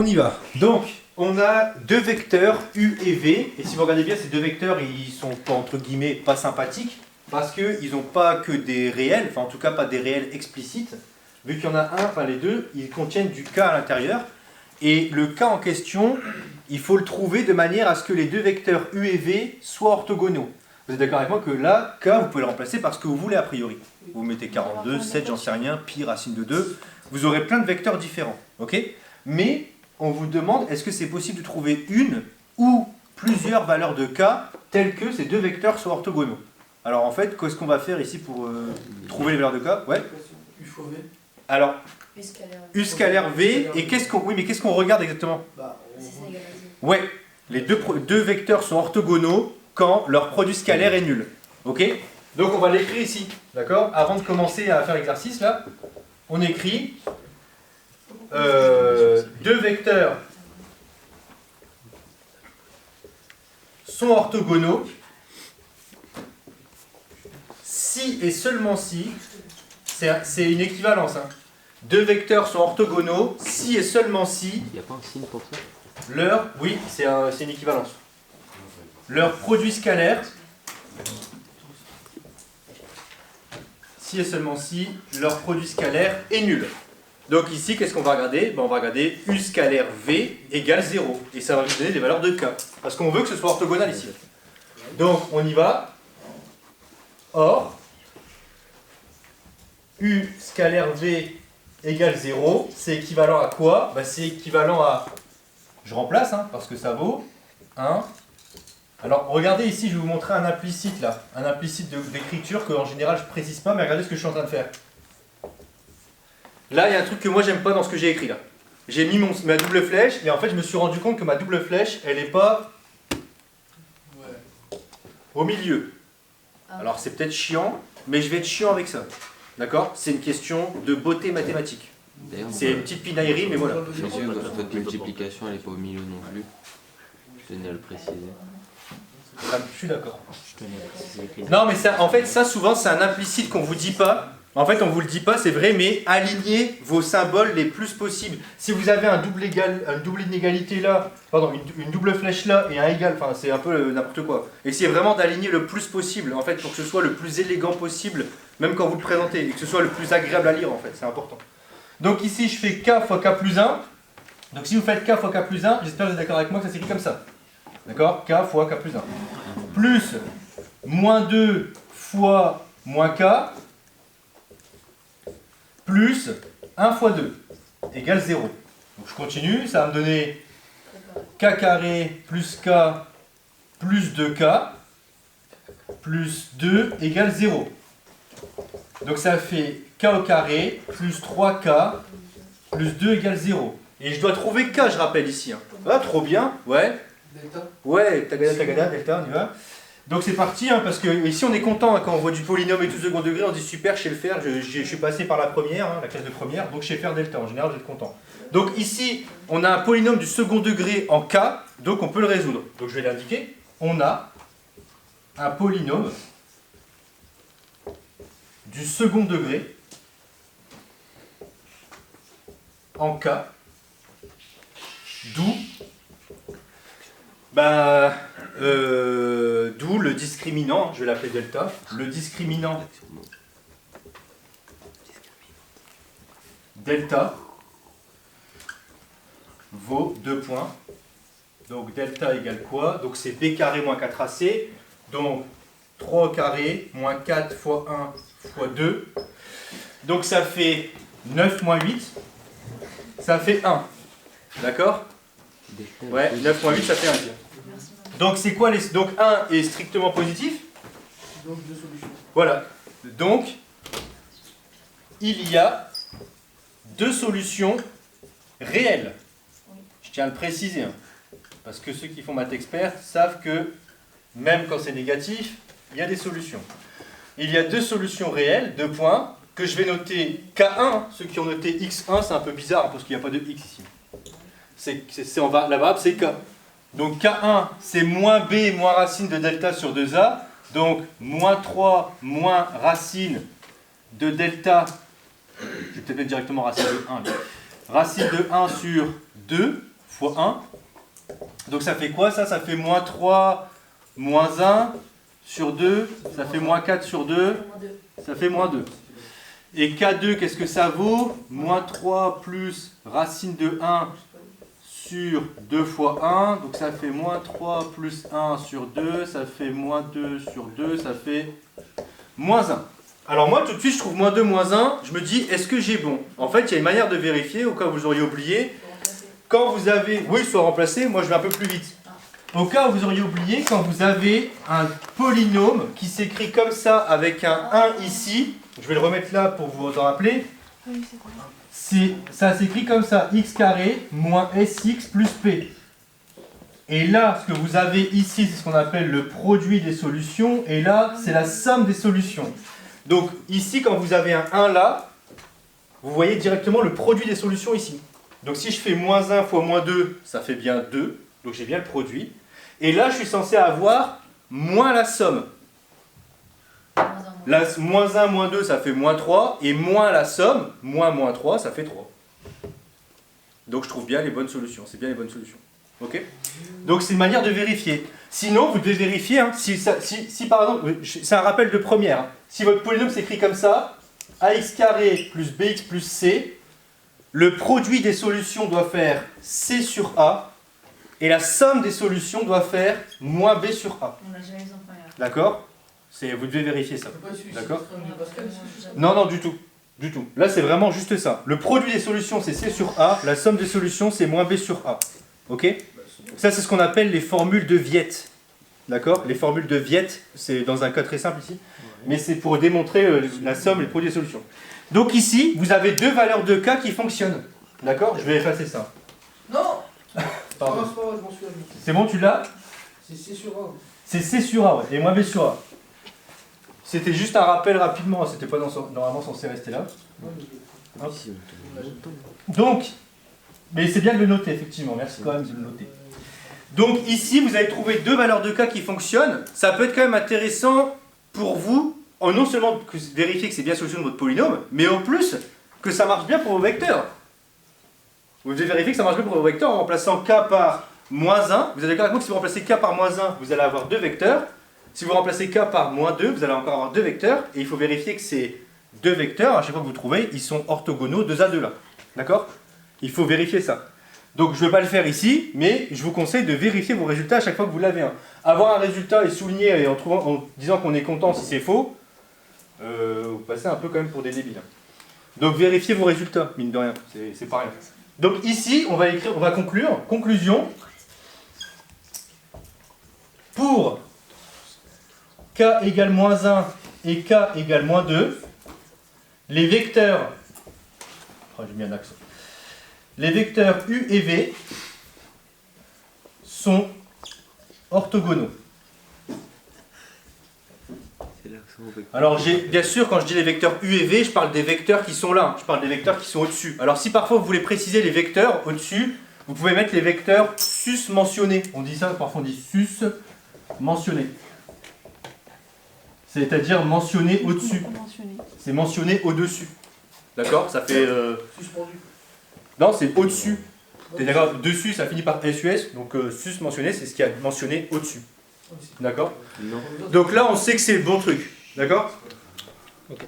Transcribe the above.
On y va. Donc, on a deux vecteurs U et V. Et si vous regardez bien, ces deux vecteurs, ils sont pas, entre guillemets, pas sympathiques. Parce qu'ils n'ont pas que des réels, enfin en tout cas pas des réels explicites. Vu qu'il y en a un, enfin les deux, ils contiennent du K à l'intérieur. Et le K en question, il faut le trouver de manière à ce que les deux vecteurs U et V soient orthogonaux. Vous êtes d'accord avec moi que là, K, vous pouvez le remplacer par ce que vous voulez a priori. Vous mettez 42, 7, j'en sais rien, pi racine de 2. Vous aurez plein de vecteurs différents. Ok ? Mais on vous demande, est-ce que c'est possible de trouver une ou plusieurs valeurs de K telles que ces deux vecteurs soient orthogonaux? Alors en fait, qu'est-ce qu'on va faire ici pour trouver les valeurs de K? Ouais. U fois V. Alors, U scalaire V, et qu'est-ce qu'on regarde exactement? c'est ça égale à 0. Ouais, les deux vecteurs sont orthogonaux quand leur produit scalaire est nul. Ok? Donc on va l'écrire ici, d'accord? Avant de commencer à faire l'exercice là, on écrit deux vecteurs sont orthogonaux si et seulement si, c'est une équivalence, hein. Deux vecteurs sont orthogonaux si et seulement si Il n'y a pas un signe pour ça? oui, c'est une équivalence. Leur produit scalaire, si et seulement si, leur produit scalaire est nul. Donc ici, qu'est-ce qu'on va regarder? On va regarder U scalaire V égale 0. Et ça va nous donner des valeurs de K. Parce qu'on veut que ce soit orthogonal ici. Donc on y va. Or, U scalaire V égale 0, c'est équivalent à quoi? C'est équivalent à... Je remplace, hein, parce que ça vaut 1. Alors, regardez ici, je vais vous montrer un implicite, là. Un implicite d'écriture que, en général, je ne précise pas, mais regardez ce que je suis en train de faire. Là, il y a un truc que moi, j'aime pas dans ce que j'ai écrit, là. J'ai mis ma double flèche, et en fait, je me suis rendu compte que ma double flèche, elle n'est pas au milieu. Alors, c'est peut-être chiant, mais je vais être chiant avec ça. D'accord? C'est une question de beauté mathématique. C'est une petite pinaillerie, mais voilà. Monsieur, votre multiplication, elle n'est pas au milieu non plus. Je tenais à le préciser. Je suis d'accord. Non, mais ça, en fait, ça, souvent, c'est un implicite qu'on vous dit pas. En fait, on vous le dit pas, c'est vrai, mais alignez vos symboles les plus possibles. Si vous avez une double inégalité là, pardon, une double flèche là et un égal, enfin, c'est un peu n'importe quoi. Essayez vraiment d'aligner le plus possible, en fait, pour que ce soit le plus élégant possible, même quand vous le présentez, et que ce soit le plus agréable à lire, en fait, c'est important. Donc ici, je fais K fois K plus 1. Donc si vous faites K fois K plus 1, j'espère que vous êtes d'accord avec moi que ça s'écrit comme ça. D'accord? K fois K plus 1. Plus moins 2 fois moins K, plus 1 fois 2, égale 0. Donc je continue, ça va me donner K carré plus K plus 2K, plus 2 égale 0. Donc ça fait K au carré plus 3K plus 2 égale 0. Et je dois trouver K, je rappelle ici. Hein. Ah, trop bien, ouais. Delta. Ouais, tagada, delta, on y va. Donc c'est parti, hein, parce que ici on est content hein, quand on voit du polynôme et tout second degré, on dit super, je sais le faire, je suis passé par la première, hein, la classe de première, donc je sais faire delta, en général vous êtes content. Donc ici, on a un polynôme du second degré en K, donc on peut le résoudre. Donc je vais l'indiquer, on a un polynôme du second degré en K, d'où d'où le discriminant, je vais l'appeler delta, le discriminant delta vaut 2 points. Donc delta égale quoi? Donc c'est b carré moins 4ac, donc 3 au carré moins 4 fois 1 fois 2. Donc ça fait 9 moins 8, ça fait 1. D'accord? Ouais, 9 moins 8 ça fait 1. Donc c'est quoi les... Donc 1 est strictement positif. Donc deux solutions. Voilà. Donc il y a deux solutions réelles. Je tiens à le préciser. Hein, parce que ceux qui font maths expert savent que même quand c'est négatif, il y a des solutions. Il y a deux solutions réelles, 2 points, que je vais noter K1. Ceux qui ont noté X1, c'est un peu bizarre hein, parce qu'il n'y a pas de X ici. La variable c'est K. Donc K1 c'est moins B moins racine de delta sur 2A. Donc moins 3 moins racine de delta. Je vais peut-être mettre directement racine de 1. Racine de 1 sur 2 fois 1. Donc ça fait quoi ça? Ça fait moins 3, moins 1 sur 2, ça fait moins 4 sur 2, ça fait moins 2. Et K2, qu'est-ce que ça vaut? Moins 3 plus racine de 1 sur 2 fois 1, donc ça fait moins 3 plus 1 sur 2, ça fait moins 2 sur 2, ça fait moins 1. Alors moi, tout de suite, je trouve moins 2, moins 1, je me dis, est-ce que j'ai bon? En fait, il y a une manière de vérifier, au cas où vous auriez oublié. Quand vous avez... Oui, soit remplacé, moi je vais un peu plus vite. Au cas où vous auriez oublié, quand vous avez un polynôme qui s'écrit comme ça, avec un 1 ici, je vais le remettre là pour vous en rappeler, ça s'écrit comme ça, x carré moins sx plus p. Et là, ce que vous avez ici, c'est ce qu'on appelle le produit des solutions, et là, c'est la somme des solutions. Donc ici, quand vous avez un 1 là, vous voyez directement le produit des solutions ici. Donc si je fais moins 1 fois moins 2, ça fait bien 2, donc j'ai bien le produit. Et là, je suis censé avoir moins la somme. Moins 1, moins 2, ça fait moins 3, et moins la somme, moins 3, ça fait 3. Donc je trouve bien les bonnes solutions, c'est bien les bonnes solutions. Ok? Donc c'est une manière de vérifier. Sinon, vous devez vérifier, hein, si par exemple, c'est un rappel de première, hein, si votre polynôme s'écrit comme ça, ax carré plus bx plus c, le produit des solutions doit faire c sur a, et la somme des solutions doit faire moins b sur a. On l'a jamais vu en première. D'accord? Vous devez vérifier ça. D'accord? Non. Non, du tout. Du tout. Là, c'est vraiment juste ça. Le produit des solutions, c'est c sur a, la somme des solutions, c'est moins b sur a. Ok? Ça, c'est ce qu'on appelle les formules de Viette. D'accord? Les formules de Viette, c'est dans un cas très simple ici, mais c'est pour démontrer la somme et le produit des solutions. Donc ici, vous avez deux valeurs de k qui fonctionnent. D'accord? Je vais effacer ça. Non. Pardon. C'est pas grave, je m'en suis avis. C'est bon, tu l'as? C'est C sur A. C'est c sur a, ouais, et moins b sur a. C'était juste un rappel rapidement, c'était pas normalement censé rester là. Hop. Donc, mais c'est bien de le noter, effectivement, merci quand même de le noter. Donc ici, vous avez trouvé deux valeurs de k qui fonctionnent. Ça peut être quand même intéressant pour vous, non seulement de vérifier que c'est bien la solution de votre polynôme, mais en plus que ça marche bien pour vos vecteurs. Vous devez vérifier que ça marche bien pour vos vecteurs en remplaçant k par moins 1. Vous êtes d'accord avec moi que si vous remplacez k par moins 1, vous allez avoir deux vecteurs. Si vous remplacez k par moins 2, vous allez encore avoir deux vecteurs. Et il faut vérifier que ces deux vecteurs, à chaque fois que vous trouvez, ils sont orthogonaux 2 à 2 là. D'accord? Il faut vérifier ça. Donc je ne vais pas le faire ici, mais je vous conseille de vérifier vos résultats à chaque fois que vous l'avez. Avoir un résultat et souligner en disant qu'on est content si c'est faux, vous passez un peu quand même pour des débiles. Donc vérifiez vos résultats, mine de rien, c'est pas rien. Donc ici, on va conclure. Conclusion. Pour k égale moins 1 et k égale moins 2, les vecteurs, j'ai mis un accent, les vecteurs u et v sont orthogonaux. Alors bien sûr, quand je dis les vecteurs u et v, je parle des vecteurs qui sont là, je parle des vecteurs qui sont au-dessus. Alors si parfois vous voulez préciser les vecteurs au-dessus, vous pouvez mettre les vecteurs sus mentionnés. On dit ça, parfois on dit sus mentionné. C'est-à-dire mentionné au-dessus. C'est mentionné au-dessus. D'accord? Ça fait... Suspendu. Non, c'est au-dessus. T'es d'accord? Dessus, ça finit par SUS. Donc sus mentionné, c'est ce qui a mentionné au-dessus. D'accord? Non. Donc là, on sait que c'est le bon truc. D'accord? Ok.